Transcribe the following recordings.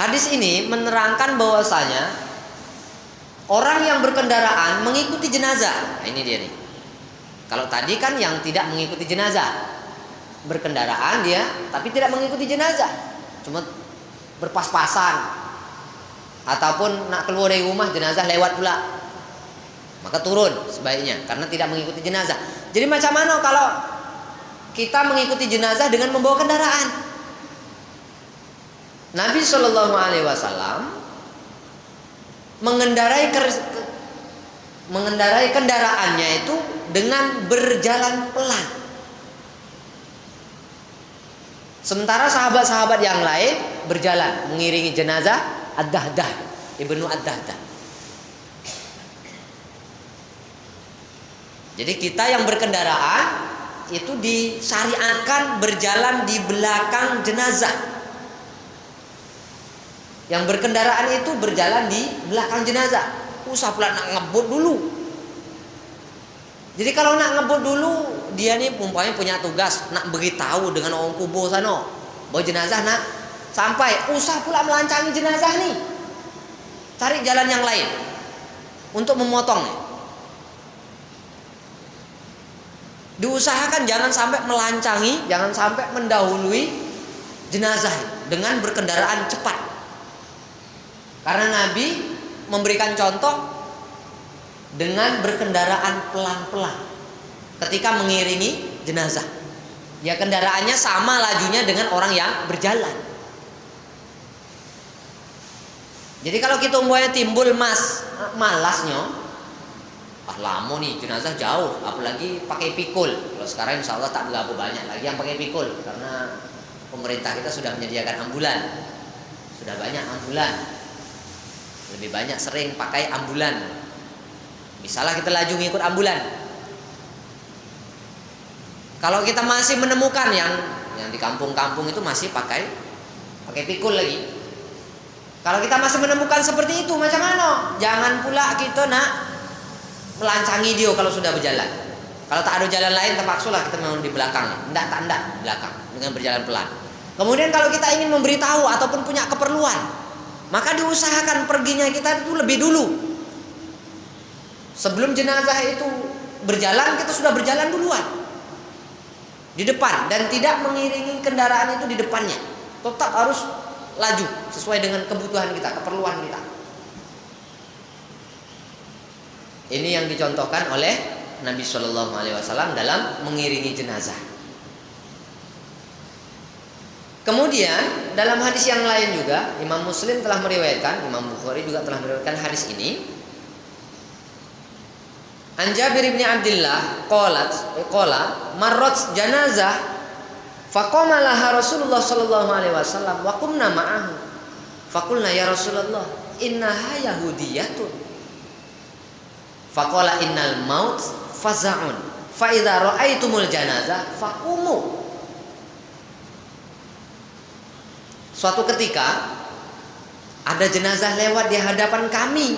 Hadis ini menerangkan bahwasanya orang yang berkendaraan mengikuti jenazah. Nah, ini dia nih. Kalau tadi kan yang tidak mengikuti jenazah, berkendaraan dia tapi tidak mengikuti jenazah, cuma berpas-pasan, ataupun nak keluar dari rumah jenazah lewat pula, maka turun sebaiknya karena tidak mengikuti jenazah. Jadi macam mana kalau kita mengikuti jenazah dengan membawa kendaraan? Nabi Shallallahu Alaihi Wasallam mengendarai kendaraannya itu dengan berjalan pelan. Sementara sahabat-sahabat yang lain berjalan mengiringi jenazah Ad-Dahdah, Ibnu Ad-Dahdah. Jadi kita yang berkendaraan itu disyariatkan berjalan di belakang jenazah. Yang berkendaraan itu berjalan di belakang jenazah. Usah pula nak ngebut dulu. Jadi kalau nak ngebut dulu, dia nih umpamanya punya tugas nak beritahu dengan orang kubur sana bahwa jenazah nak sampai, usah pula melancangi jenazah nih. Cari jalan yang lain untuk memotongnya. Diusahakan jangan sampai melancangi, jangan sampai mendahului jenazah dengan berkendaraan cepat. Karena Nabi memberikan contoh dengan berkendaraan pelan-pelan ketika mengiringi jenazah. Ya kendaraannya sama lajunya dengan orang yang berjalan. Jadi kalau kita umpamanya timbul malasnya, lama nih jenazah jauh, apalagi pakai pikul. Kalau sekarang insya Allah tak berapa banyak lagi yang pakai pikul karena pemerintah kita sudah menyediakan ambulan, sudah banyak ambulan. Lebih banyak sering pakai ambulan. Misalnya kita laju ngikut ambulan. Kalau kita masih menemukan yang di kampung-kampung itu masih pakai pikul lagi. Kalau kita masih menemukan seperti itu, macam mana? Jangan pula kita nak melancangi dia kalau sudah berjalan. Kalau tak ada jalan lain, terpaksalah kita memang di belakang. Enggak di belakang dengan berjalan pelan. Kemudian kalau kita ingin memberitahu ataupun punya keperluan, maka diusahakan perginya kita itu lebih dulu. Sebelum jenazah itu berjalan, kita sudah berjalan duluan di depan dan tidak mengiringi kendaraan itu di depannya. Tetap harus laju sesuai dengan kebutuhan kita, keperluan kita. Ini yang dicontohkan oleh Nabi Shallallahu Alaihi Wasallam dalam mengiringi jenazah. Kemudian dalam hadis yang lain juga Imam Muslim telah meriwayatkan, Imam Bukhari juga telah meriwayatkan hadis ini. An Jabir bin Abdullah qala marrat janazah faqama laha Rasulullah sallallahu alaihi wasallam wa qumna ma'ahu faqulna ya Rasulullah innaha yahudiyatun faqala innal maut faza'un fa idza ra'aitumul janazah faqumu. Suatu ketika ada jenazah lewat di hadapan kami,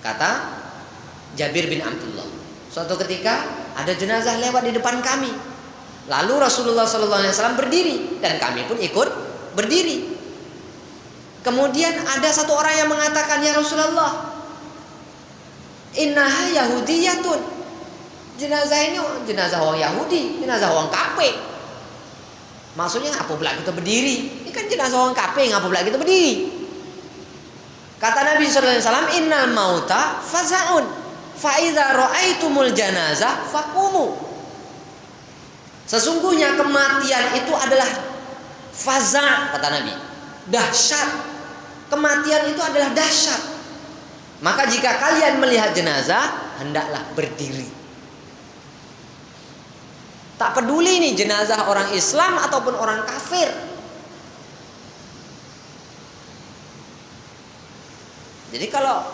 kata Jabir bin Abdullah. Suatu ketika ada jenazah lewat di depan kami, lalu Rasulullah SAW berdiri dan kami pun ikut berdiri. Kemudian ada satu orang yang mengatakan, ya Rasulullah, innaha yahudiyatun. Jenazah ini jenazah orang Yahudi, jenazah orang kafir. Maksudnya apa pula kita berdiri? Ini kan jenazah orang kafir, ngapa pula kita berdiri? Kata Nabi sallallahu alaihi wasallam, innal mauta fazaun fa idza raaitumul janazah faqumu. Sesungguhnya kematian itu adalah faza, kata Nabi. Dahsyat. Kematian itu adalah dahsyat. Maka jika kalian melihat jenazah, hendaklah berdiri. Tak peduli nih jenazah orang Islam ataupun orang kafir. Jadi kalau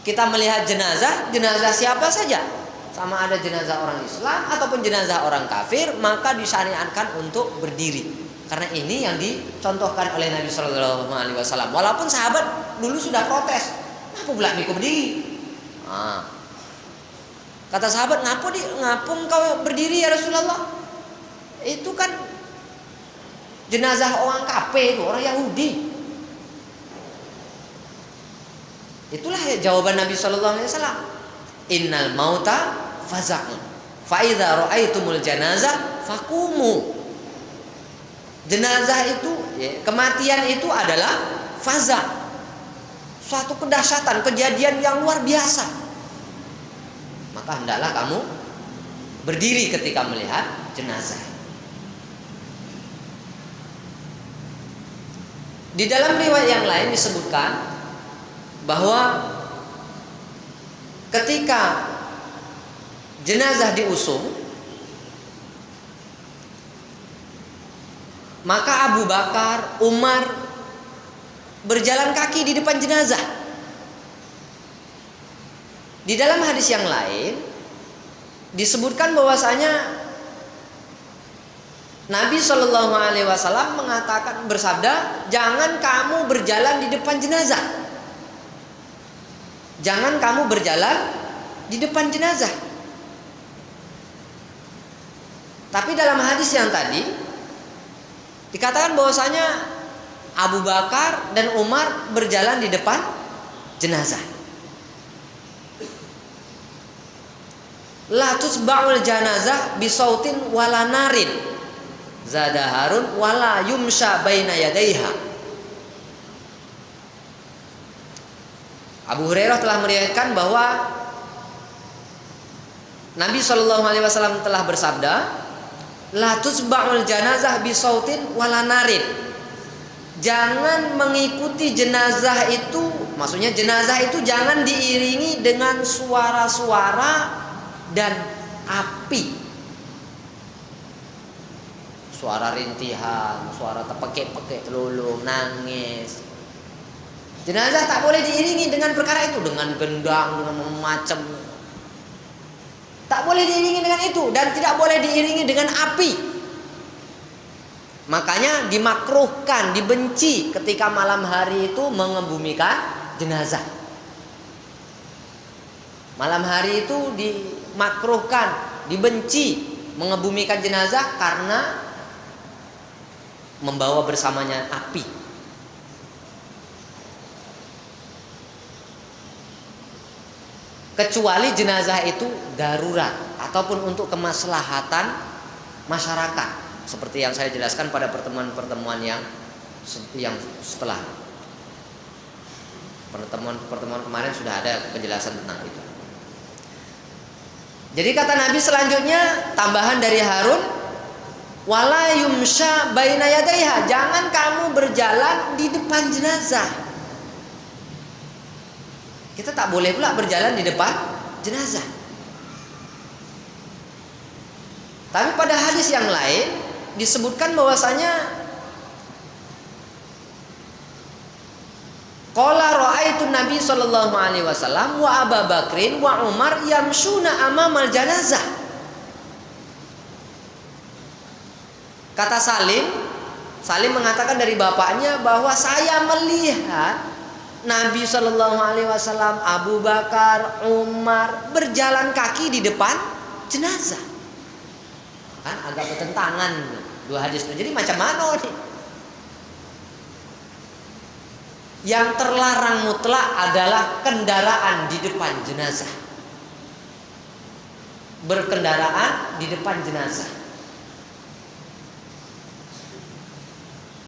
kita melihat jenazah siapa saja, sama ada jenazah orang Islam ataupun jenazah orang kafir, maka disyariatkan untuk berdiri. Karena ini yang dicontohkan oleh Nabi Shallallahu Alaihi Wasallam. Walaupun sahabat dulu sudah protes, kenapa pula mikir berdiri? Kata sahabat, ngapung kau berdiri ya Rasulullah? Itu kan Jenazah orang kafir itu, orang Yahudi. Itulah jawaban Nabi Shallallahu Alaihi Wasallam. Innal mauta faza'un, fa idza ra'aitumul janazah fakumu. Jenazah itu, kematian itu adalah faza', suatu kedahsyatan, kejadian yang luar biasa. Maka hendaklah kamu berdiri ketika melihat jenazah. Di dalam riwayat yang lain disebutkan bahwa ketika jenazah diusung, maka Abu Bakar, Umar berjalan kaki di depan jenazah. Di dalam hadis yang lain disebutkan bahwasanya Nabi Shallallahu Alaihi Wasallam mengatakan, bersabda, jangan kamu berjalan di depan jenazah. Jangan kamu berjalan di depan jenazah. Tapi dalam hadis yang tadi dikatakan bahwasanya Abu Bakar dan Umar berjalan di depan jenazah. La tusba'ul janazah bisautin wala narin. Zada Harun wala yumsha baina yadaiha. Abu Hurairah telah meriwayatkan bahwa Nabi Shallallahu Alaihi Wasallam telah bersabda, la tusba'ul janazah bisautin wala narin. Jangan mengikuti jenazah itu, maksudnya jenazah itu jangan diiringi dengan suara-suara dan api. Suara rintihan, suara tepekek-pekek telulung, nangis. Jenazah tak boleh diiringi dengan perkara itu, dengan gendang, dengan macam. Tak boleh diiringi dengan itu, dan tidak boleh diiringi dengan api. Makanya dimakruhkan, dibenci ketika malam hari itu mengebumikan jenazah. Malam hari itu dimakruhkan, dibenci mengebumikan jenazah karena membawa bersamanya api. Kecuali jenazah itu darurat ataupun untuk kemaslahatan masyarakat, seperti yang saya jelaskan pada pertemuan-pertemuan yang setelah. Pertemuan kemarin sudah ada penjelasan tentang itu. Jadi kata Nabi selanjutnya, tambahan dari Harun, wala yumsha baina yadaiha, jangan kamu berjalan di depan jenazah. Kita tak boleh pula berjalan di depan jenazah. Tapi pada hadis yang lain disebutkan bahwasanya qala ra'aitu Nabi sallallahu alaihi wasallam wa Abu Bakrin wa Umar yamshuna amamal janazah. Kata Salim mengatakan dari bapaknya bahwa saya melihat Nabi Shallallahu Alaihi Wasallam, Abu Bakar, Umar berjalan kaki di depan jenazah. Kan agak bertentangan dua hadis itu. Jadi macam mana nih? Yang terlarang mutlak adalah kendaraan di depan jenazah. Berkendaraan di depan jenazah.